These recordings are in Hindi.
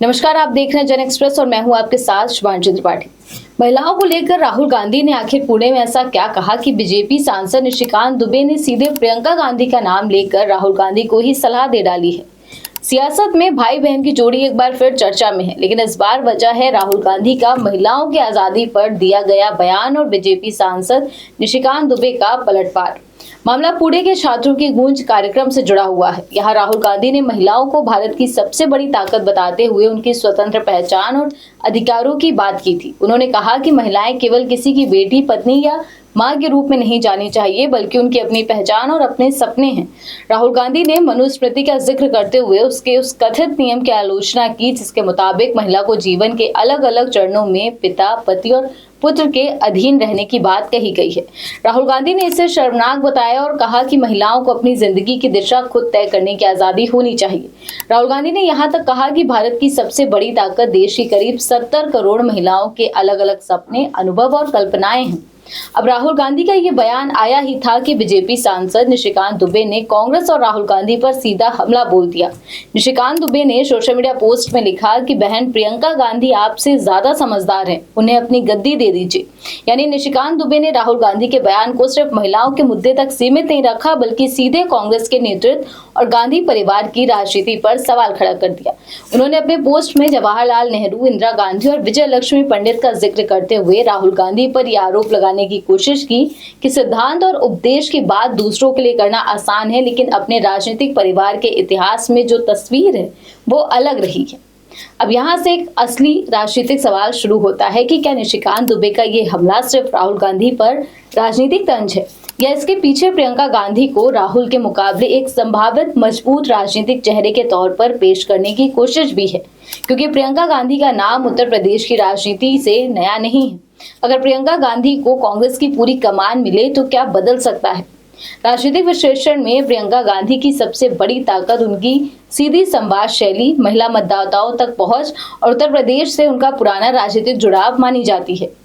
नमस्कार, आप देख रहे हैं जन एक्सप्रेस और मैं हूं आपके साथ शुभांशु त्रिपाठी। महिलाओं को लेकर राहुल गांधी ने आखिर पुणे में ऐसा क्या कहा कि बीजेपी सांसद निशिकांत दुबे ने सीधे प्रियंका गांधी का नाम लेकर राहुल गांधी को ही सलाह दे डाली है। सियासत में भाई बहन की जोड़ी एक बार फिर चर्चा में है, लेकिन इस बार वजह है राहुल गांधी का महिलाओं की आजादी पर दिया गया बयान और बीजेपी सांसद निशिकांत दुबे का पलटवार। मामला पुणे के छात्रों की गूंज कार्यक्रम से जुड़ा हुआ है। यहाँ राहुल गांधी ने महिलाओं को भारत की सबसे बड़ी ताकत बताते हुए उनकी स्वतंत्र पहचान और अधिकारों की बात की थी। उन्होंने कहा कि महिलाएं केवल किसी की बेटी, पत्नी या मां के रूप में नहीं जानी चाहिए, बल्कि उनकी अपनी पहचान और अपने सपने हैं। राहुल गांधी ने मनुस्मृति का जिक्र करते हुए उसके उस कथित नियम की आलोचना की जिसके मुताबिक महिला को जीवन के अलग अलग चरणों में पिता, पति और पुत्र के अधीन रहने की बात कही गई है। राहुल गांधी ने इसे शर्मनाक बताया और कहा कि महिलाओं को अपनी जिंदगी की दिशा खुद तय करने की आजादी होनी चाहिए। राहुल गांधी ने यहाँ तक कहा कि भारत की सबसे बड़ी ताकत देश की करीब 70 करोड़ महिलाओं के अलग अलग सपने, अनुभव और कल्पनाएं हैं। अब राहुल गांधी का ये बयान आया ही था कि बीजेपी सांसद निशिकांत दुबे ने कांग्रेस और राहुल गांधी पर सीधा हमला बोल दिया। निशिकांत दुबे ने सोशल मीडिया पोस्ट में लिखा कि बहन प्रियंका गांधी आपसे ज्यादा समझदार हैं, उन्हें अपनी गद्दी दे दीजिए। यानी निशिकांत दुबे ने राहुल गांधी के बयान को सिर्फ महिलाओं के मुद्दे तक सीमित नहीं रखा, बल्कि सीधे कांग्रेस के नेतृत्व और गांधी परिवार की राजनीति पर सवाल खड़ा कर दिया। उन्होंने अपने पोस्ट में जवाहरलाल नेहरू, इंदिरा गांधी और विजय लक्ष्मी पंडित का जिक्र करते हुए राहुल गांधी पर यह आरोप लगाने की कोशिश की कि सिद्धांत और उपदेश की बात दूसरों के लिए करना आसान है, लेकिन अपने राजनीतिक परिवार के इतिहास में जो तस्वीर है वो अलग रही है। अब यहाँ से एक असली राजनीतिक सवाल शुरू होता है कि क्या निशिकांत दुबे का ये हमला सिर्फ राहुल गांधी पर राजनीतिक तंज है, या इसके पीछे प्रियंका गांधी को राहुल के मुकाबले एक संभावित मजबूत राजनीतिक चेहरे के तौर पर पेश करने की कोशिश भी है, क्योंकि प्रियंका गांधी का नाम उत्तर प्रदेश की राजनीति से नया नहीं है। अगर प्रियंका गांधी को कांग्रेस की पूरी कमान मिले तो क्या बदल सकता है? राजनीतिक विश्लेषण में प्रियंका गांधी की सबसे बड़ी ताकत उनकी सीधी संवाद शैली, महिला मतदाताओं तक पहुंच और उत्तर प्रदेश से उनका पुराना राजनीतिक जुड़ाव मानी जाती है।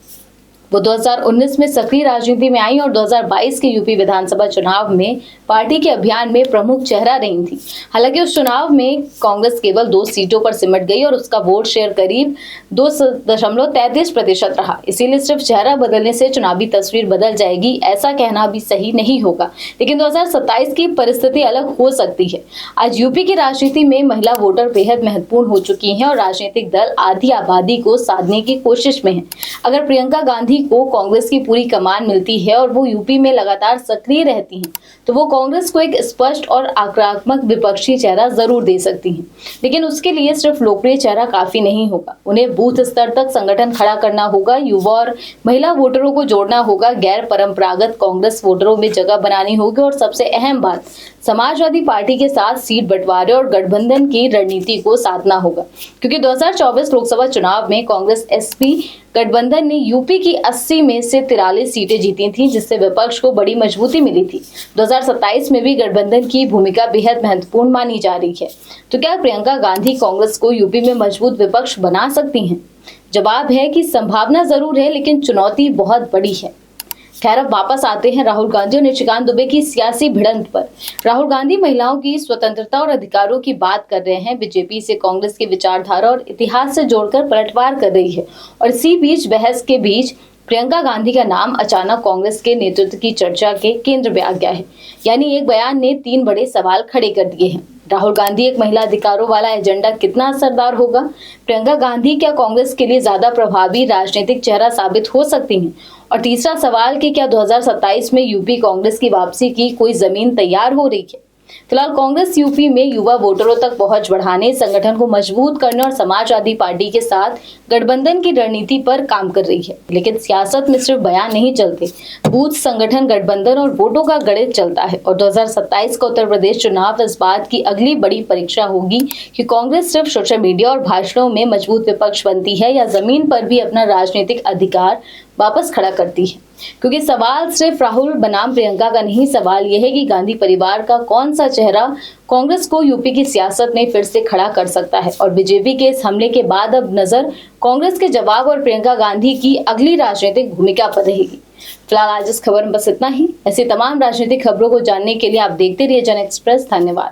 वो 2019 में सक्रिय राजनीति में आई और 2022 के यूपी विधानसभा चुनाव में पार्टी के अभियान में प्रमुख चेहरा रही थी। हालांकि उस चुनाव में कांग्रेस केवल 2 सीटों पर सिमट गई और उसका वोट शेयर करीब 2.33% रहा। इसीलिए सिर्फ चेहरा बदलने से चुनावी तस्वीर बदल जाएगी, ऐसा कहना भी सही नहीं होगा। लेकिन 2027 की परिस्थिति अलग हो सकती है। आज यूपी की राजनीति में महिला वोटर बेहद महत्वपूर्ण हो चुकी हैं और राजनीतिक दल आधी आबादी को साधने की कोशिश में है। अगर प्रियंका गांधी को कांग्रेस की पूरी कमान मिलती है और वो यूपी में लगातार सक्रिय रहती हैं, तो वो कांग्रेस को एक स्पष्ट और आक्रामक विपक्षी चेहरा जरूर दे सकती हैं। लेकिन उसके लिए सिर्फ लोकप्रिय चेहरा काफी नहीं होगा। उन्हें बूथ स्तर तक संगठन खड़ा करना होगा, युवा और महिला वोटरों को जोड़ना होगा, गैर परंपरागत कांग्रेस वोटरों में जगह बनानी होगी और सबसे अहम बात, समाजवादी पार्टी के साथ सीट बंटवारे और गठबंधन की रणनीति को साधना होगा। क्योंकि 2024 लोकसभा चुनाव में कांग्रेस एसपी गठबंधन ने यूपी की 80 में से 43 सीटें जीती थीं, जिससे विपक्ष को बड़ी मजबूती मिली थी। 2027 में भी गठबंधन की भूमिका बेहद महत्वपूर्ण मानी जा रही है। तो क्या प्रियंका गांधी कांग्रेस को यूपी में मजबूत विपक्ष बना सकती हैं? जवाब है कि संभावना जरूर है, लेकिन चुनौती बहुत बड़ी है। खैर, अब वापस आते हैं राहुल गांधी और निशिकांत दुबे की सियासी भिड़ंत पर। राहुल गांधी महिलाओं की स्वतंत्रता और अधिकारों की बात कर रहे हैं। बीजेपी से कांग्रेस की विचारधारा और इतिहास से जोड़कर पलटवार कर रही है और इसी बीच बहस के बीच प्रियंका गांधी का नाम अचानक कांग्रेस के नेतृत्व की चर्चा के केंद्र में आ गया है। यानी एक बयान ने 3 बड़े सवाल खड़े कर दिए हैं। राहुल गांधी एक महिला अधिकारों वाला एजेंडा कितना असरदार होगा? प्रियंका गांधी क्या कांग्रेस के लिए ज्यादा प्रभावी राजनीतिक चेहरा साबित हो सकती हैं? और तीसरा सवाल कि क्या 2027 में यूपी कांग्रेस की वापसी की कोई जमीन तैयार हो रही है? फिलहाल कांग्रेस यूपी में युवा वोटरों तक पहुंच बढ़ाने, संगठन को मजबूत करने और समाजवादी पार्टी के साथ गठबंधन की रणनीति पर काम कर रही है। लेकिन सियासत में सिर्फ बयान नहीं चलते, बूथ, संगठन, गठबंधन और वोटों का गणित चलता है। और 2027 का उत्तर प्रदेश चुनाव इस बात की अगली बड़ी परीक्षा होगी कि कांग्रेस सिर्फ सोशल मीडिया और भाषणों में मजबूत विपक्ष बनती है या जमीन पर भी अपना राजनीतिक अधिकार वापस खड़ा करती है। क्योंकि सवाल सिर्फ राहुल बनाम प्रियंका का नहीं, सवाल यह है कि गांधी परिवार का कौन सा चेहरा कांग्रेस को यूपी की सियासत में फिर से खड़ा कर सकता है। और बीजेपी के इस हमले के बाद अब नजर कांग्रेस के जवाब और प्रियंका गांधी की अगली राजनीतिक भूमिका पर रहेगी। फिलहाल आज इस खबर में बस इतना ही। ऐसी तमाम राजनीतिक खबरों को जानने के लिए आप देखते रहिए जन एक्सप्रेस। धन्यवाद।